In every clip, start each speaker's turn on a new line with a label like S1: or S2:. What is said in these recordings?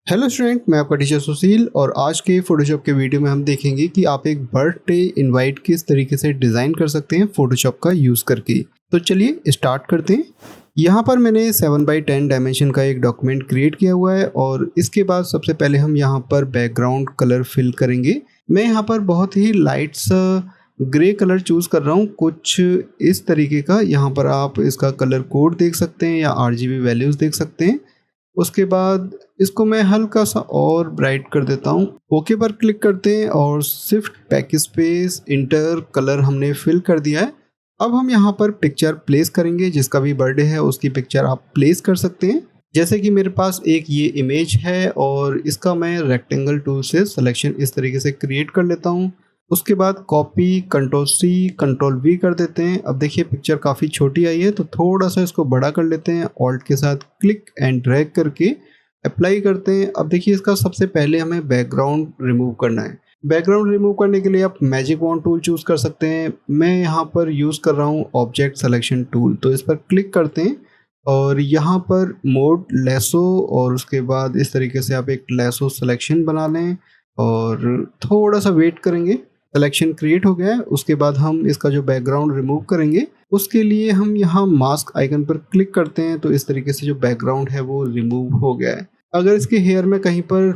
S1: Hello student, मैं आपका teacher सुशील और आज के फोटोशॉप के वीडियो में हम देखेंगे कि आप एक बर्थडे इनवाइट किस तरीके से डिज़ाइन कर सकते हैं फोटोशॉप का यूज़ करके। तो चलिए स्टार्ट करते हैं। यहाँ पर मैंने 7x10 डायमेंशन का एक डॉक्यूमेंट क्रिएट किया हुआ है और इसके बाद सबसे पहले हम यहाँ पर बैकग्राउंड कलर फिल करेंगे। मैं यहाँ पर बहुत ही लाइट सा ग्रे कलर चूज़ कर रहा हूँ, कुछ इस तरीके का। यहाँ पर आप इसका कलर कोड देख सकते हैं या RGB वैल्यूज़ देख सकते हैं। उसके बाद इसको मैं हल्का सा और ब्राइट कर देता हूँ। ओके पर क्लिक करते हैं और shift back space inter colour हमने फिल कर दिया है। अब हम यहाँ पर पिक्चर प्लेस करेंगे, जिसका भी बर्थडे है उसकी पिक्चर आप प्लेस कर सकते हैं। जैसे कि मेरे पास एक ये इमेज है और इसका मैं रेक्टेंगल टूल से सिलेक्शन इस तरीके से क्रिएट कर लेता हूँ। उसके बाद कॉपी Ctrl+C Ctrl+V कर देते हैं। अब देखिए पिक्चर काफ़ी छोटी आई है, तो थोड़ा सा इसको बड़ा कर लेते हैं। ऑल्ट के साथ क्लिक एंड ड्रैग करके अप्लाई करते हैं। अब देखिए इसका सबसे पहले हमें बैकग्राउंड रिमूव करना है। बैकग्राउंड रिमूव करने के लिए आप मैजिक वॉन्ड टूल चूज़ कर सकते हैं। मैं यहाँ पर यूज़ कर रहा हूँ ऑब्जेक्ट सिलेक्शन टूल, तो इस पर क्लिक करते हैं और यहाँ पर मोड लेसो और उसके बाद इस तरीके से आप एक लेसो सिलेक्शन बना लें और थोड़ा सा वेट करेंगे। सिलेक्शन क्रिएट हो गया है। उसके बाद हम इसका जो बैकग्राउंड रिमूव करेंगे उसके लिए हम यहाँ मास्क आइकन पर क्लिक करते हैं, तो इस तरीके से जो बैकग्राउंड है वो रिमूव हो गया है। अगर इसके हेयर में कहीं पर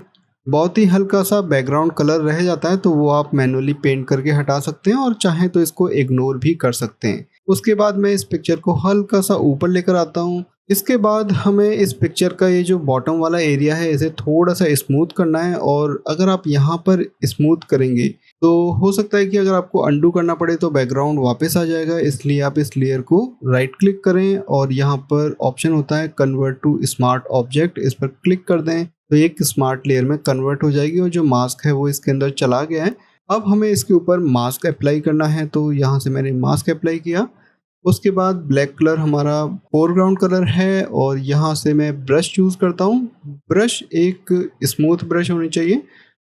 S1: बहुत ही हल्का सा बैकग्राउंड कलर रह जाता है तो वो आप मैनुअली पेंट करके हटा सकते हैं और चाहें तो इसको इग्नोर भी कर सकते हैं। उसके बाद मैं इस पिक्चर को हल्का सा ऊपर लेकर आता हूँ। इसके बाद हमें इस पिक्चर का ये जो बॉटम वाला एरिया है इसे थोड़ा सा स्मूथ करना है और अगर आप यहाँ पर स्मूथ करेंगे तो हो सकता है कि अगर आपको अंडू करना पड़े तो बैकग्राउंड वापस आ जाएगा। इसलिए आप इस लेयर को राइट क्लिक करें और यहाँ पर ऑप्शन होता है कन्वर्ट टू स्मार्ट ऑब्जेक्ट, इस पर क्लिक कर दें तो एक स्मार्ट लेयर में कन्वर्ट हो जाएगी और जो मास्क है वो इसके अंदर चला गया है। अब हमें इसके ऊपर मास्क अप्लाई करना है, तो यहाँ से मैंने मास्क अप्लाई किया। उसके बाद ब्लैक कलर हमारा फोरग्राउंड कलर है और यहाँ से मैं ब्रश चूज़ करता हूँ। ब्रश एक स्मूथ ब्रश होनी चाहिए,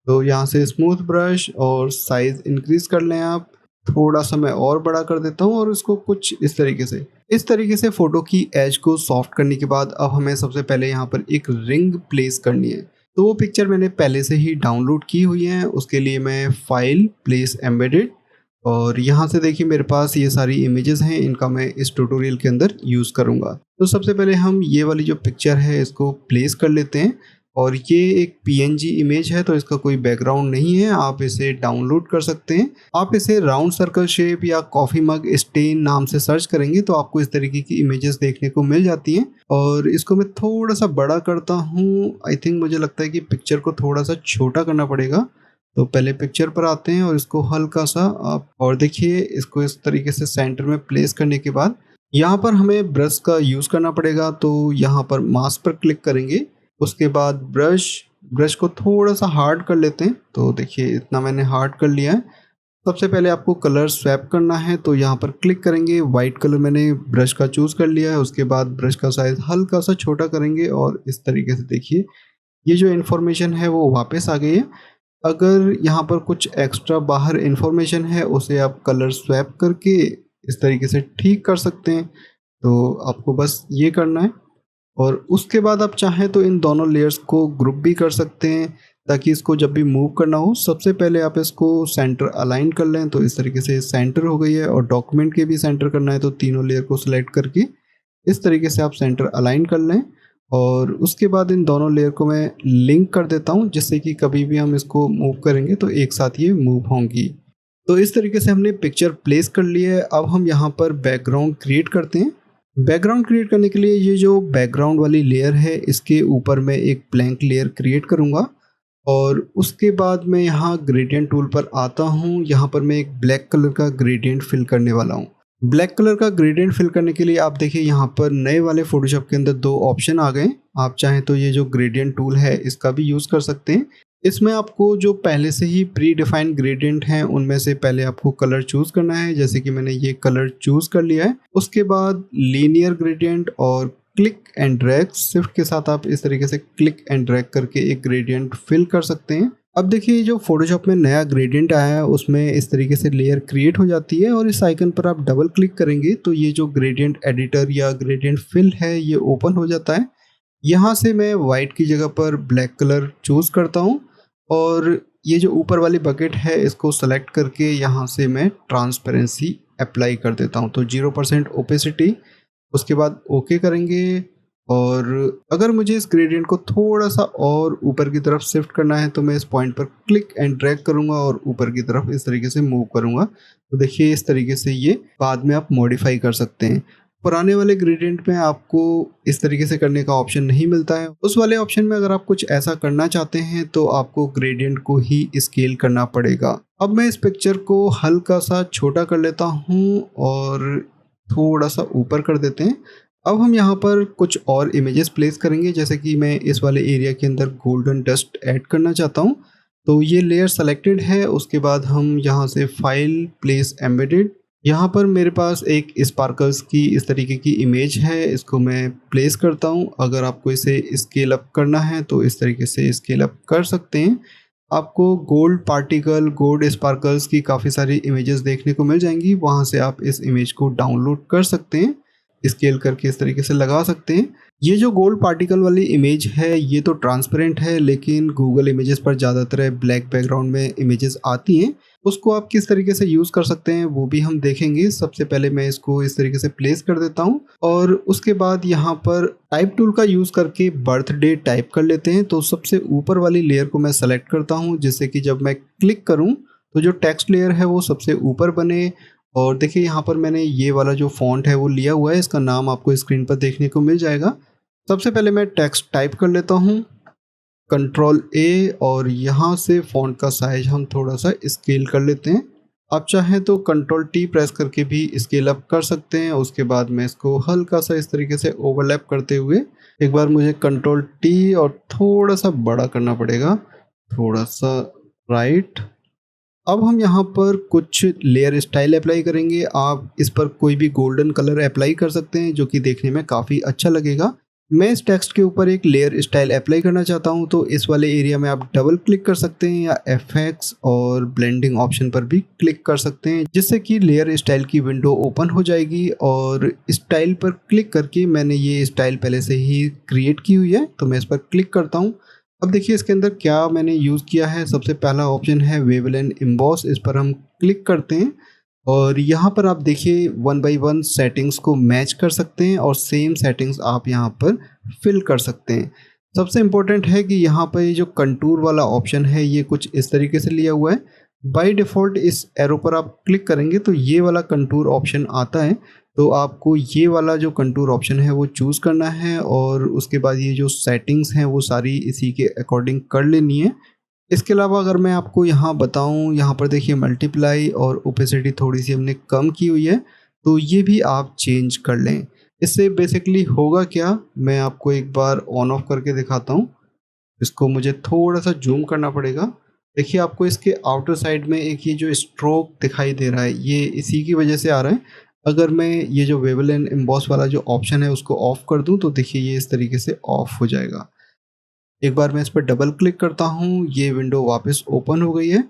S1: तो यहाँ से स्मूथ ब्रश और साइज़ इंक्रीज़ कर लें आप। थोड़ा सा मैं और बड़ा कर देता हूँ और इसको कुछ इस तरीके से फ़ोटो की एज को सॉफ्ट करने के बाद अब हमें सबसे पहले यहाँ पर एक रिंग प्लेस करनी है। तो वो पिक्चर मैंने पहले से ही डाउनलोड की हुई है। उसके लिए मैं फाइल प्लेस एम्बेडेड और यहाँ से देखिए मेरे पास ये सारी इमेजेस हैं, इनका मैं इस ट्यूटोरियल के अंदर यूज़ करूँगा। तो सबसे पहले हम ये वाली जो पिक्चर है इसको प्लेस कर लेते हैं और ये एक PNG इमेज है, तो इसका कोई बैकग्राउंड नहीं है। आप इसे डाउनलोड कर सकते हैं। आप इसे राउंड सर्कल शेप या कॉफ़ी मग स्टेन नाम से सर्च करेंगे तो आपको इस तरीके की इमेजेस देखने को मिल जाती हैं। और इसको मैं थोड़ा सा बड़ा करता हूँ। आई थिंक मुझे लगता है कि पिक्चर को थोड़ा सा छोटा करना पड़ेगा। तो पहले पिक्चर पर आते हैं और इसको हल्का सा आप और देखिए इसको इस तरीके से सेंटर में प्लेस करने के बाद यहाँ पर हमें ब्रश का यूज़ करना पड़ेगा। तो यहाँ पर मास्क पर क्लिक करेंगे। उसके बाद ब्रश को थोड़ा सा हार्ड कर लेते हैं, तो देखिए इतना मैंने हार्ड कर लिया है। सबसे पहले आपको कलर स्वैप करना है, तो यहाँ पर क्लिक करेंगे। वाइट कलर मैंने ब्रश का चूज़ कर लिया है। उसके बाद ब्रश का साइज़ हल्का सा छोटा करेंगे और इस तरीके से देखिए ये जो इन्फॉर्मेशन है वो वापस आ गई है। अगर यहाँ पर कुछ एक्स्ट्रा बाहर इन्फॉर्मेशन है उसे आप कलर स्वैप करके इस तरीके से ठीक कर सकते हैं। तो आपको बस ये करना है और उसके बाद आप चाहें तो इन दोनों लेयर्स को ग्रुप भी कर सकते हैं ताकि इसको जब भी मूव करना हो सबसे पहले आप इसको सेंटर अलाइन कर लें। तो इस तरीके से सेंटर हो गई है और डॉक्यूमेंट के भी सेंटर करना है तो तीनों लेयर को सिलेक्ट करके इस तरीके से आप सेंटर अलाइन कर लें और उसके बाद इन दोनों लेयर को मैं लिंक कर देता हूं, जिससे कि कभी भी हम इसको मूव करेंगे तो एक साथ ये मूव होंगी। तो इस तरीके से हमने पिक्चर प्लेस कर ली है। अब हम यहाँ पर बैकग्राउंड क्रिएट करते हैं। बैकग्राउंड क्रिएट करने के लिए ये जो बैकग्राउंड वाली लेयर है इसके ऊपर मैं एक ब्लैंक लेयर क्रिएट करूँगा और उसके बाद मैं यहाँ ग्रेडियंट टूल पर आता हूँ। यहाँ पर मैं एक ब्लैक कलर का ग्रेडियंट फिल करने वाला हूँ। ब्लैक कलर का ग्रेडियंट फिल करने के लिए आप देखिए यहाँ पर नए वाले फोटोशॉप के अंदर दो ऑप्शन आ गए। आप चाहें तो ये जो ग्रेडियंट टूल है इसका भी यूज़ कर सकते हैं। इसमें आपको जो पहले से ही प्री डिफाइंड ग्रेडियंट हैं उनमें से पहले आपको कलर चूज़ करना है, जैसे कि मैंने ये कलर चूज़ कर लिया है। उसके बाद लीनियर ग्रेडियंट और क्लिक एंड ड्रैग शिफ्ट के साथ आप इस तरीके से क्लिक एंड ड्रैग करके एक ग्रेडियंट फिल कर सकते हैं। अब देखिए जो फोटोशॉप में नया ग्रेडियंट आया है उसमें इस तरीके से लेयर क्रिएट हो जाती है और इस आइकन पर आप डबल क्लिक करेंगे तो ये जो ग्रेडियंट एडिटर या ग्रेडियंट फिल है ये ओपन हो जाता है। यहाँ से मैं वाइट की जगह पर ब्लैक कलर चूज़ करता हूँ और ये जो ऊपर वाली बकेट है इसको सेलेक्ट करके यहाँ से मैं ट्रांसपेरेंसी अप्लाई कर देता हूँ। तो 0% ओपेसिटी, उसके बाद ओके करेंगे। और अगर मुझे इस ग्रेडियंट को थोड़ा सा और ऊपर की तरफ शिफ्ट करना है तो मैं इस पॉइंट पर क्लिक एंड ड्रैग करूंगा और ऊपर की तरफ इस तरीके से मूव करूंगा। तो देखिए इस तरीके से ये बाद में आप मॉडिफाई कर सकते हैं। पुराने वाले ग्रेडियंट में आपको इस तरीके से करने का ऑप्शन नहीं मिलता है। उस वाले ऑप्शन में अगर आप कुछ ऐसा करना चाहते हैं तो आपको ग्रेडियंट को ही स्केल करना पड़ेगा। अब मैं इस पिक्चर को हल्का सा छोटा कर लेता हूँ और थोड़ा सा ऊपर कर देते हैं। अब हम यहाँ पर कुछ और इमेजेस प्लेस करेंगे, जैसे कि मैं इस वाले एरिया के अंदर गोल्डन डस्ट ऐड करना चाहता हूँ। तो ये लेयर सेलेक्टेड है। उसके बाद हम यहाँ से फाइल प्लेस एम्बेडेड, यहाँ पर मेरे पास एक स्पार्कल्स की इस तरीके की इमेज है, इसको मैं प्लेस करता हूँ। अगर आपको इसे स्केल अप करना है तो इस तरीके से स्केल अप कर सकते हैं। आपको गोल्ड पार्टिकल, गोल्ड स्पार्कल्स की काफ़ी सारी इमेजेस देखने को मिल जाएंगी, वहाँ से आप इस इमेज को डाउनलोड कर सकते हैं, स्केल करके इस तरीके से लगा सकते हैं। ये जो गोल्ड पार्टिकल वाली इमेज है ये तो ट्रांसपेरेंट है, लेकिन गूगल इमेजेस पर ज़्यादातर ब्लैक बैकग्राउंड में इमेजेस आती हैं। उसको आप किस तरीके से यूज़ कर सकते हैं वो भी हम देखेंगे। सबसे पहले मैं इसको इस तरीके से प्लेस कर देता हूँ और उसके बाद यहाँ पर टाइप टूल का यूज़ करके बर्थडे टाइप कर लेते हैं। तो सबसे ऊपर वाली लेयर को मैं सेलेक्ट करता हूँ, जिससे कि जब मैं क्लिक करूँ तो जो टेक्स्ट लेयर है वो सबसे ऊपर बने। और देखिए यहाँ पर मैंने ये वाला जो फॉन्ट है वो लिया हुआ है, इसका नाम आपको स्क्रीन पर देखने को मिल जाएगा। सबसे पहले मैं टेक्स्ट टाइप कर लेता हूँ, कंट्रोल ए, और यहाँ से फॉन्ट का साइज हम थोड़ा सा स्केल कर लेते हैं। आप चाहें तो कंट्रोल टी प्रेस करके भी स्केल अप कर सकते हैं। उसके बाद मैं इसको हल्का सा इस तरीके से ओवरलैप करते हुए एक बार मुझे कंट्रोल टी और थोड़ा सा बड़ा करना पड़ेगा, थोड़ा सा राइट। अब हम यहाँ पर कुछ लेयर स्टाइल अप्लाई करेंगे। आप इस पर कोई भी गोल्डन कलर अप्लाई कर सकते हैं जो कि देखने में काफ़ी अच्छा लगेगा। मैं इस टेक्स्ट के ऊपर एक लेयर स्टाइल अप्लाई करना चाहता हूँ, तो इस वाले एरिया में आप डबल क्लिक कर सकते हैं या एफएक्स और ब्लेंडिंग ऑप्शन पर भी क्लिक कर सकते हैं, जिससे कि लेयर स्टाइल की विंडो ओपन हो जाएगी। और स्टाइल पर क्लिक करके मैंने ये स्टाइल पहले से ही क्रिएट की हुई है, तो मैं इस पर क्लिक करता हूँ। अब देखिए इसके अंदर क्या मैंने यूज़ किया है। सबसे पहला ऑप्शन है वेवल एंड एम्बॉस, इस पर हम क्लिक करते हैं और यहाँ पर आप देखिए 1 बाई 1 सेटिंग्स को मैच कर सकते हैं और सेम सेटिंग्स आप यहाँ पर फिल कर सकते हैं। सबसे इम्पोर्टेंट है कि यहाँ पर ये जो कंटूर वाला ऑप्शन है ये कुछ इस तरीके से लिया हुआ है। बाय डिफ़ॉल्ट इस एरो पर आप क्लिक करेंगे तो ये वाला कंटूर ऑप्शन आता है, तो आपको ये वाला जो कंटूर ऑप्शन है वो चूज़ करना है और उसके बाद ये जो सेटिंग्स हैं वो सारी इसी के अकॉर्डिंग कर लेनी है। इसके अलावा अगर मैं आपको यहाँ बताऊँ, यहाँ पर देखिए मल्टीप्लाई और ओपेसिटी थोड़ी सी हमने कम की हुई है, तो ये भी आप चेंज कर लें। इससे बेसिकली होगा क्या, मैं आपको एक बार ऑन ऑफ करके दिखाता हूँ। इसको मुझे थोड़ा सा जूम करना पड़ेगा। देखिए आपको इसके आउटर साइड में एक ये जो स्ट्रोक दिखाई दे रहा है ये इसी की वजह से आ रहा है। अगर मैं ये जो वेवल एंड एम्बॉस वाला जो ऑप्शन है उसको ऑफ कर दूं तो देखिए ये इस तरीके से ऑफ हो जाएगा। एक बार मैं इस पर डबल क्लिक करता हूँ, ये विंडो वापस ओपन हो गई है।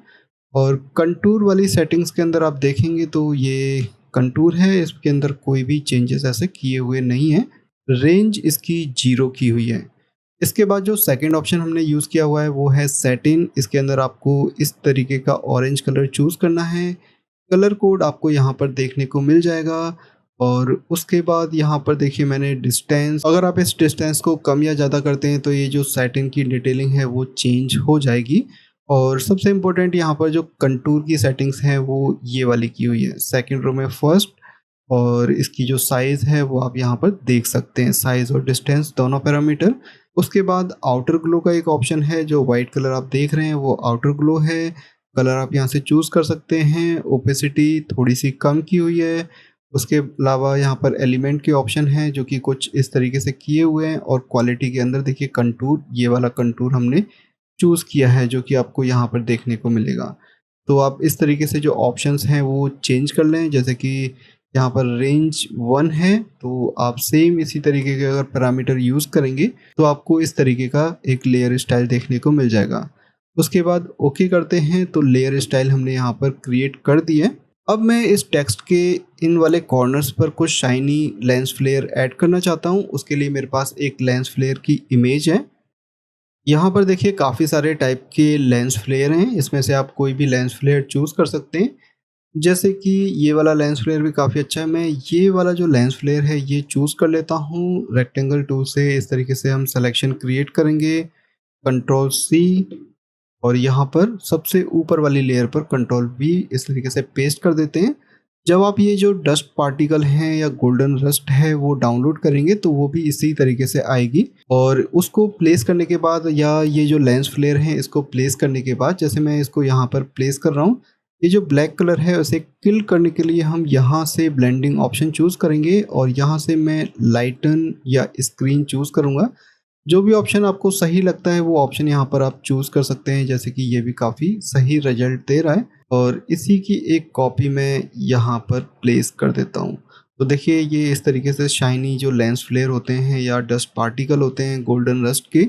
S1: और कंटूर वाली सेटिंग्स के अंदर आप देखेंगे तो ये कंटूर है, इसके अंदर कोई भी चेंजेस ऐसे किए हुए नहीं है। रेंज इसकी 0 की हुई है। इसके बाद जो सेकंड ऑप्शन हमने यूज़ किया हुआ है वो है सेटिन। इसके अंदर आपको इस तरीके का ऑरेंज कलर चूज़ करना है। कलर कोड आपको यहाँ पर देखने को मिल जाएगा। और उसके बाद यहाँ पर देखिए मैंने डिस्टेंस, अगर आप इस डिस्टेंस को कम या ज़्यादा करते हैं तो ये जो सेटिन की डिटेलिंग है वो चेंज हो जाएगी। और सबसे इम्पोर्टेंट यहाँ पर जो कंटूर की सेटिंग्स हैं वो ये वाली की हुई है, सेकंड रो में फर्स्ट। और इसकी जो साइज़ है वो आप यहाँ पर देख सकते हैं, साइज़ और डिस्टेंस दोनों पैरामीटर। उसके बाद आउटर ग्लो का एक ऑप्शन है, जो वाइट कलर आप देख रहे हैं वो आउटर ग्लो है। कलर आप यहाँ से चूज़ कर सकते हैं। ओपेसिटी थोड़ी सी कम की हुई है। उसके अलावा यहाँ पर एलिमेंट के ऑप्शन हैं जो कि कुछ इस तरीके से किए हुए हैं। और क्वालिटी के अंदर देखिए कंटूर, ये वाला कंटूर हमने चूज़ किया है जो कि आपको यहाँ पर देखने को मिलेगा। तो आप इस तरीके से जो ऑप्शंस हैं वो चेंज कर लें। जैसे कि यहाँ पर रेंज 1 है तो आप सेम इसी तरीके के अगर पैरामीटर यूज़ करेंगे तो आपको इस तरीके का एक लेयर स्टाइल देखने को मिल जाएगा। उसके बाद ओके करते हैं तो लेयर स्टाइल हमने यहाँ पर क्रिएट कर दी है। अब मैं इस टेक्स्ट के इन वाले कॉर्नर्स पर कुछ शाइनी लेंस फ्लेयर ऐड करना चाहता हूँ। उसके लिए मेरे पास एक लेंस फ्लेयर की इमेज है। यहाँ पर देखिए काफ़ी सारे टाइप के लेंस फ्लेयर हैं, इसमें से आप कोई भी लेंस फ्लेयर चूज़ कर सकते हैं। जैसे कि ये वाला लेंस फ्लेयर भी काफ़ी अच्छा है। मैं ये वाला जो लेंस फ्लेयर है ये चूज़ कर लेता हूँ। रेक्टेंगल टूल से इस तरीके से हम सिलेक्शन क्रिएट करेंगे, कंट्रोल सी, और यहाँ पर सबसे ऊपर वाली लेयर पर कंट्रोल वी इस तरीके से पेस्ट कर देते हैं। जब आप ये जो डस्ट पार्टिकल हैं या गोल्डन रस्ट है वो डाउनलोड करेंगे तो वो भी इसी तरीके से आएगी। और उसको प्लेस करने के बाद, या ये जो लेंस फ्लेयर है इसको प्लेस करने के बाद, जैसे मैं इसको यहाँ पर प्लेस कर रहा हूँ, ये जो ब्लैक कलर है उसे किल करने के लिए हम यहाँ से ब्लेंडिंग ऑप्शन चूज़ करेंगे और यहाँ से मैं लाइटन या स्क्रीन चूज़ करूँगा। जो भी ऑप्शन आपको सही लगता है वो ऑप्शन यहाँ पर आप चूज़ कर सकते हैं। जैसे कि ये भी काफ़ी सही रिजल्ट दे रहा है और इसी की एक कॉपी मैं यहाँ पर प्लेस कर देता हूँ। तो देखिए ये इस तरीके से शाइनी जो लेंस फ्लेयर होते हैं या डस्ट पार्टिकल होते हैं गोल्डन रस्ट के,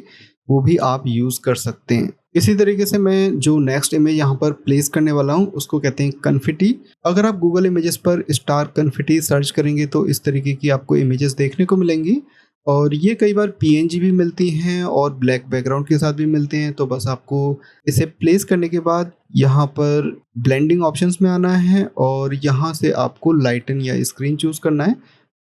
S1: वो भी आप यूज़ कर सकते हैं। इसी तरीके से मैं जो नेक्स्ट इमेज यहाँ पर प्लेस करने वाला हूँ उसको कहते हैं कन्फिटी। अगर आप गूगल इमेजेस पर स्टार कन्फिटी सर्च करेंगे तो इस तरीके की आपको इमेजेस देखने को मिलेंगी और ये कई बार पीएनजी भी मिलती हैं और ब्लैक बैकग्राउंड के साथ भी मिलते हैं। तो बस आपको इसे प्लेस करने के बाद यहाँ पर ब्लेंडिंग ऑप्शंस में आना है और यहाँ से आपको लाइटन या स्क्रीन चूज करना है,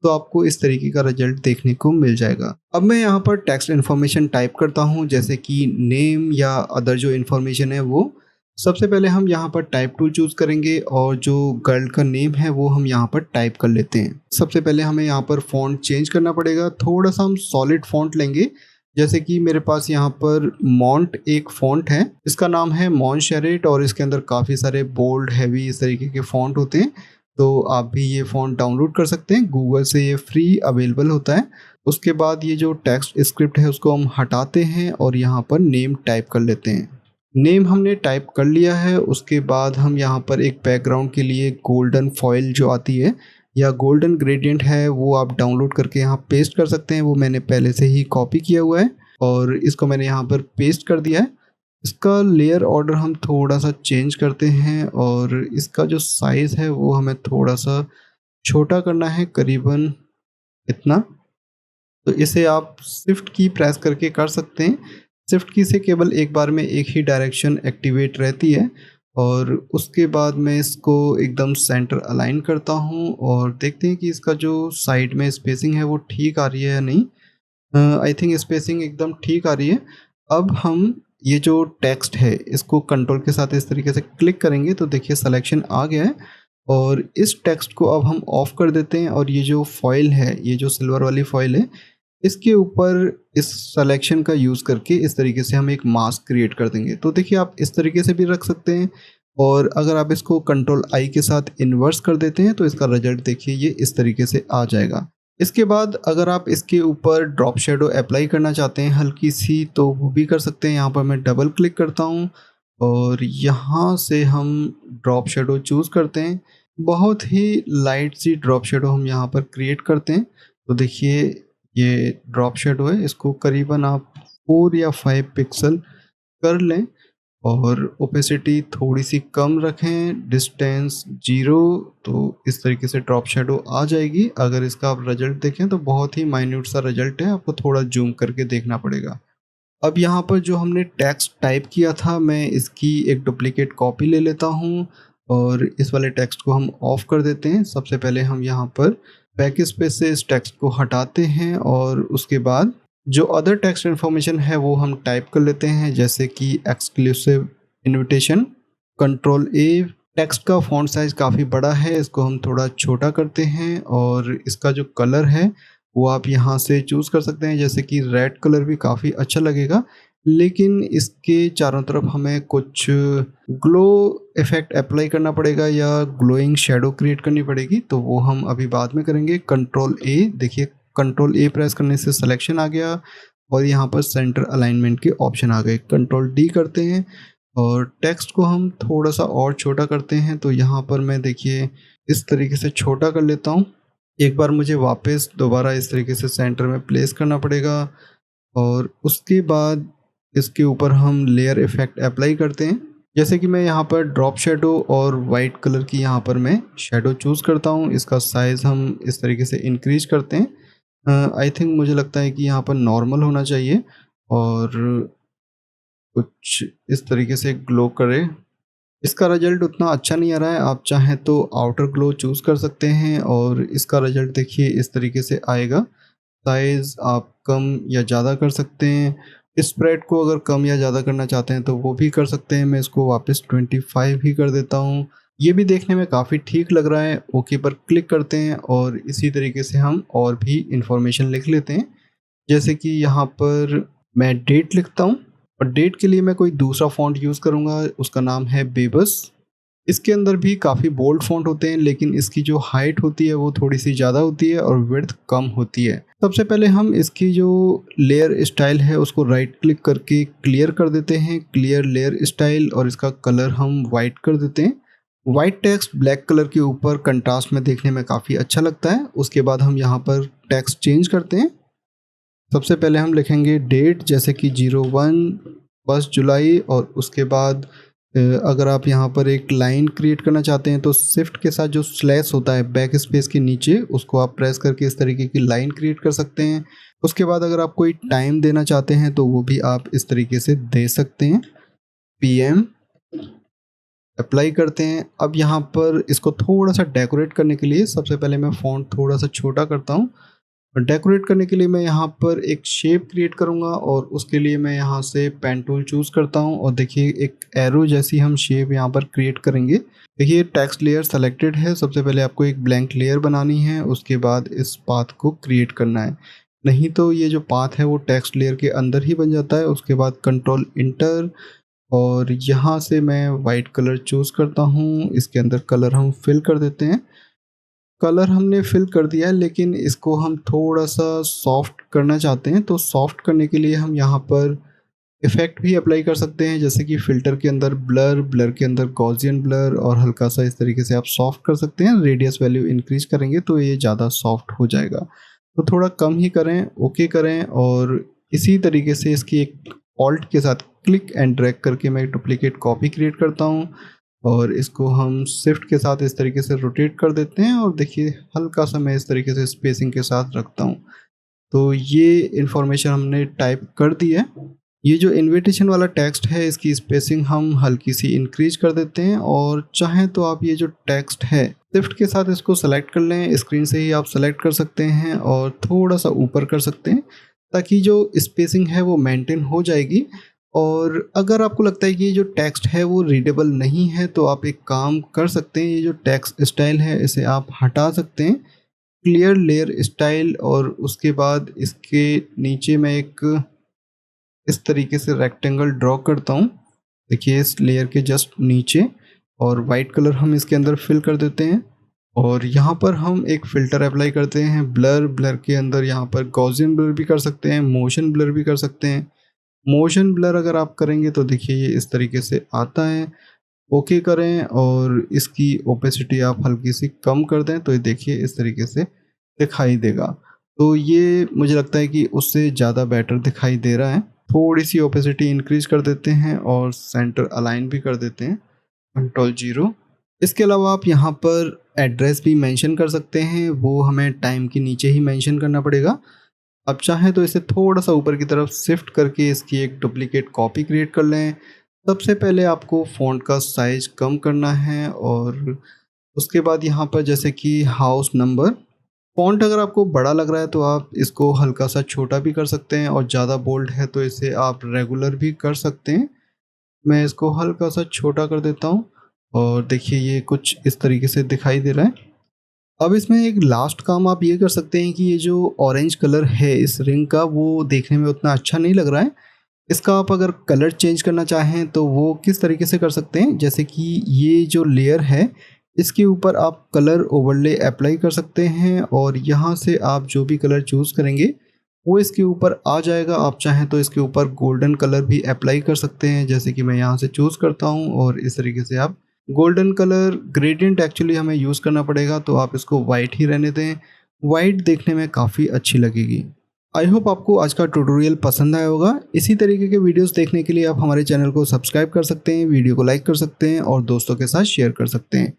S1: तो आपको इस तरीके का रिजल्ट देखने को मिल जाएगा। अब मैं यहाँ पर टेक्स्ट इन्फॉर्मेशन टाइप करता हूँ, जैसे कि नेम या अदर जो इन्फॉर्मेशन है वो। सबसे पहले हम यहाँ पर टाइप टूल चूज करेंगे और जो गर्ल का नेम है वो हम यहाँ पर टाइप कर लेते हैं। सबसे पहले हमें यहाँ पर फॉन्ट चेंज करना पड़ेगा, थोड़ा सा हम सॉलिड फॉन्ट लेंगे। जैसे कि मेरे पास यहाँ पर मॉन्ट एक फॉन्ट है, इसका नाम है मॉन्शेरेट और इसके अंदर काफ़ी सारे बोल्ड हैवी इस तरीके के फॉन्ट होते हैं। तो आप भी ये फॉन्ट डाउनलोड कर सकते हैं, गूगल से ये फ्री अवेलेबल होता है। उसके बाद ये जो टेक्स्ट स्क्रिप्ट है उसको हम हटाते हैं और यहाँ पर नेम टाइप कर लेते हैं। नेम हमने टाइप कर लिया है। उसके बाद हम यहाँ पर एक बैकग्राउंड के लिए गोल्डन फॉइल जो आती है या गोल्डन ग्रेडियंट है वो आप डाउनलोड करके यहाँ पेस्ट कर सकते हैं। वो मैंने पहले से ही कॉपी किया हुआ है और इसको मैंने यहाँ पर पेस्ट कर दिया है। इसका लेयर ऑर्डर हम थोड़ा सा चेंज करते हैं और इसका जो साइज़ है वो हमें थोड़ा सा छोटा करना है, करीबन इतना। तो इसे आप शिफ्ट की प्रेस करके कर सकते हैं। शिफ्ट की से केवल एक बार में एक ही डायरेक्शन एक्टिवेट रहती है और उसके बाद मैं इसको एकदम सेंटर अलाइन करता हूँ और देखते हैं कि इसका जो साइड में स्पेसिंग है वो ठीक आ रही है या नहीं। आई थिंक स्पेसिंग एकदम ठीक आ रही है। अब हम ये जो टेक्स्ट है इसको कंट्रोल के साथ इस तरीके से क्लिक करेंगे तो देखिए सिलेक्शन आ गया है और इस टेक्स्ट को अब हम ऑफ कर देते हैं और ये जो फॉइल है, ये जो सिल्वर वाली फॉइल है, इसके ऊपर इस सिलेक्शन का यूज़ करके इस तरीके से हम एक मास्क क्रिएट कर देंगे। तो देखिए आप इस तरीके से भी रख सकते हैं और अगर आप इसको कंट्रोल आई के साथ इन्वर्स कर देते हैं तो इसका रिजल्ट देखिए ये इस तरीके से आ जाएगा। इसके बाद अगर आप इसके ऊपर ड्रॉप शेडो अप्लाई करना चाहते हैं हल्की सी तो वो भी कर सकते हैं। यहाँ पर मैं डबल क्लिक करता हूँ और यहाँ से हम ड्रॉप शेडो चूज़ करते हैं। बहुत ही लाइट सी ड्रॉप शेडो हम यहाँ पर क्रिएट करते हैं। तो देखिए ये ड्रॉप शेडो है, इसको करीबन आप 4 या 5 पिक्सल कर लें और ओपेसिटी थोड़ी सी कम रखें, डिस्टेंस 0। तो इस तरीके से ड्रॉप शेडो आ जाएगी। अगर इसका आप रिजल्ट देखें तो बहुत ही माइन्यूट सा रिजल्ट है, आपको थोड़ा जूम करके देखना पड़ेगा। अब यहाँ पर जो हमने टेक्स्ट टाइप किया था मैं इसकी एक डुप्लीकेट कॉपी ले लेता हूँ और इस वाले टेक्स्ट को हम ऑफ कर देते हैं। सबसे पहले हम यहाँ पर बैक स्पेस से इस टेक्स्ट को हटाते हैं और उसके बाद जो अदर टेक्स्ट इन्फॉर्मेशन है वो हम टाइप कर लेते हैं, जैसे कि एक्सक्लूसिव इनविटेशन। कंट्रोल ए। टेक्स्ट का फॉन्ट साइज काफ़ी बड़ा है, इसको हम थोड़ा छोटा करते हैं और इसका जो कलर है वो आप यहाँ से चूज़ कर सकते हैं, जैसे कि रेड कलर भी काफ़ी अच्छा लगेगा। लेकिन इसके चारों तरफ हमें कुछ ग्लो इफेक्ट अप्लाई करना पड़ेगा या ग्लोइंग शेडो क्रिएट करनी पड़ेगी, तो वो हम अभी बाद में करेंगे। कंट्रोल ए। देखिए कंट्रोल ए प्रेस करने से सिलेक्शन आ गया और यहाँ पर सेंटर अलाइनमेंट के ऑप्शन आ गए। कंट्रोल डी करते हैं और टेक्स्ट को हम थोड़ा सा और छोटा करते हैं। तो यहाँ पर मैं देखिए इस तरीके से छोटा कर लेता हूँ। एक बार मुझे वापस दोबारा इस तरीके से सेंटर में प्लेस करना पड़ेगा और उसके बाद इसके ऊपर हम लेयर इफेक्ट अप्लाई करते हैं। जैसे कि मैं यहाँ पर ड्रॉप शेडो और वाइट कलर की यहाँ पर मैं शेडो चूज़ करता हूँ। इसका साइज़ हम इस तरीके से इंक्रीज करते हैं। आई थिंक मुझे लगता है कि यहाँ पर नॉर्मल होना चाहिए और कुछ इस तरीके से ग्लो करे। इसका रिजल्ट उतना अच्छा नहीं आ रहा है, आप चाहें तो आउटर ग्लो चूज़ कर सकते हैं और इसका रिजल्ट देखिए इस तरीके से आएगा। साइज़ आप कम या ज़्यादा कर सकते हैं। स्प्रेड को अगर कम या ज़्यादा करना चाहते हैं तो वो भी कर सकते हैं। मैं इसको वापस 25 ही कर देता हूँ। ये भी देखने में काफ़ी ठीक लग रहा है। ओके पर क्लिक करते हैं और इसी तरीके से हम और भी इंफॉर्मेशन लिख लेते हैं। जैसे कि यहाँ पर मैं डेट लिखता हूँ और डेट के लिए मैं कोई दूसरा फ़ॉन्ट यूज़ करूँगा, उसका नाम है बेबस। इसके अंदर भी काफ़ी बोल्ड फ़ॉन्ट होते हैं, लेकिन इसकी जो हाइट होती है वो थोड़ी-सी ज़्यादा होती है और विड्थ कम होती है। सबसे पहले हम इसकी जो लेयर स्टाइल है उसको राइट क्लिक करके क्लियर कर देते हैं, क्लियर लेयर स्टाइल, और इसका कलर हम वाइट कर देते हैं। वाइट टेक्स्ट ब्लैक कलर के ऊपर कंट्रास्ट में देखने में काफ़ी अच्छा लगता है। उसके बाद हम यहाँ पर टेक्स्ट चेंज करते हैं। सबसे पहले हम लिखेंगे डेट, जैसे कि 1 जुलाई, और उसके बाद अगर आप यहाँ पर एक लाइन क्रिएट करना चाहते हैं तो शिफ्ट के साथ जो स्लैश होता है बैक स्पेस के नीचे, उसको आप प्रेस करके इस तरीके की लाइन क्रिएट कर सकते हैं। उसके बाद अगर आप कोई टाइम देना चाहते हैं तो वो भी आप इस तरीके से दे सकते हैं। PM अप्लाई करते हैं। अब यहाँ पर इसको थोड़ा सा डेकोरेट करने के लिए सबसे पहले मैं फ़ॉन्ट थोड़ा सा छोटा करता हूँ और डेकोरेट करने के लिए मैं यहाँ पर एक शेप क्रिएट करूँगा और उसके लिए मैं यहाँ से पेन टूल चूज़ करता हूँ और देखिए एक एरो जैसी हम शेप यहाँ पर क्रिएट करेंगे। देखिए टेक्स्ट लेयर सेलेक्टेड है। सबसे पहले आपको एक ब्लैंक लेयर बनानी है, उसके बाद इस पाथ को क्रिएट करना है, नहीं तो ये जो पाथ है वो टेक्स्ट लेयर के अंदर ही बन जाता है। उसके बाद कंट्रोल इंटर और यहाँ से मैं वाइट कलर चूज़ करता हूँ। इसके अंदर कलर हम फिल कर देते हैं। कलर हमने फिल कर दिया है, लेकिन इसको हम थोड़ा सा सॉफ्ट करना चाहते हैं, तो सॉफ्ट करने के लिए हम यहाँ पर इफ़ेक्ट भी अप्लाई कर सकते हैं, जैसे कि फ़िल्टर के अंदर ब्लर, ब्लर के अंदर गॉसियन ब्लर, और हल्का सा इस तरीके से आप सॉफ्ट कर सकते हैं। रेडियस वैल्यू इंक्रीज करेंगे तो ये ज़्यादा सॉफ्ट हो जाएगा, तो थोड़ा कम ही करें, ओके करें। और इसी तरीके से इसकी एक ऑल्ट के साथ क्लिक एंड ड्रैग करके मैं एक डुप्लीकेट कॉपी क्रिएट करता हूँ और इसको हम शिफ्ट के साथ इस तरीके से रोटेट कर देते हैं और देखिए हल्का सा मैं इस तरीके से स्पेसिंग के साथ रखता हूँ। तो ये इन्फॉर्मेशन हमने टाइप कर दी है। ये जो इन्विटेशन वाला टेक्स्ट है इसकी स्पेसिंग हम हल्की सी इंक्रीज कर देते हैं, और चाहें तो आप ये जो टेक्स्ट है शिफ्ट के साथ इसको सेलेक्ट कर लें, स्क्रीन से ही आप सेलेक्ट कर सकते हैं और थोड़ा सा ऊपर कर सकते हैं ताकि जो स्पेसिंग है वो मेंटेन हो जाएगी। और अगर आपको लगता है कि ये जो टेक्स्ट है वो रीडेबल नहीं है तो आप एक काम कर सकते हैं, ये जो टेक्स्ट स्टाइल है इसे आप हटा सकते हैं, क्लियर लेयर स्टाइल, और उसके बाद इसके नीचे मैं एक इस तरीके से रेक्टेंगल ड्रॉ करता हूँ, देखिए इस लेयर के जस्ट नीचे, और वाइट कलर हम इसके अंदर फिल कर देते हैं और यहाँ पर हम एक फ़िल्टर अप्लाई करते हैं ब्लर। ब्लर के अंदर यहाँ पर गॉसियन ब्लर भी कर सकते हैं, मोशन ब्लर भी कर सकते हैं। मोशन ब्लर अगर आप करेंगे तो देखिए ये इस तरीके से आता है। ओके करें और इसकी ओपेसिटी आप हल्की सी कम कर दें तो ये देखिए इस तरीके से दिखाई देगा। तो ये मुझे लगता है कि उससे ज़्यादा बेटर दिखाई दे रहा है। थोड़ी सी ओपेसिटी इंक्रीज कर देते हैं और सेंटर अलाइन भी कर देते हैं, कंट्रोल 0। इसके अलावा आप यहाँ पर एड्रेस भी मेंशन कर सकते हैं, वो हमें टाइम के नीचे ही मेंशन करना पड़ेगा। अब चाहें तो इसे थोड़ा सा ऊपर की तरफ शिफ्ट करके इसकी एक डुप्लीकेट कॉपी क्रिएट कर लें। सबसे पहले आपको फ़ॉन्ट का साइज़ कम करना है और उसके बाद यहाँ पर जैसे कि हाउस नंबर, फ़ॉन्ट अगर आपको बड़ा लग रहा है तो आप इसको हल्का सा छोटा भी कर सकते हैं और ज़्यादा बोल्ड है तो इसे आप रेगुलर भी कर सकते हैं। मैं इसको हल्का सा छोटा कर देता हूँ और देखिए ये कुछ इस तरीके से दिखाई दे रहा है। अब इसमें एक लास्ट काम आप ये कर सकते हैं कि ये जो ऑरेंज कलर है इस रिंग का वो देखने में उतना अच्छा नहीं लग रहा है। इसका आप अगर कलर चेंज करना चाहें तो वो किस तरीके से कर सकते हैं, जैसे कि ये जो लेयर है इसके ऊपर आप कलर ओवरले अप्लाई कर सकते हैं और यहाँ से आप जो भी कलर चूज़ करेंगे वो इसके ऊपर आ जाएगा। आप चाहें तो इसके ऊपर गोल्डन कलर भी अप्लाई कर सकते हैं, जैसे कि मैं यहाँ से चूज़ करता हूँ और इस तरीके से आप गोल्डन कलर ग्रेडियंट एक्चुअली हमें यूज़ करना पड़ेगा, तो आप इसको वाइट ही रहने दें। वाइट देखने में काफ़ी अच्छी लगेगी। आई होप आपको आज का ट्यूटोरियल पसंद आया होगा। इसी तरीके के वीडियोस देखने के लिए आप हमारे चैनल को सब्सक्राइब कर सकते हैं, वीडियो को लाइक कर सकते हैं और दोस्तों के साथ शेयर कर सकते हैं।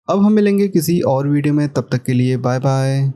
S1: अब हम मिलेंगे किसी और वीडियो में, तब तक के लिए बाय बाय।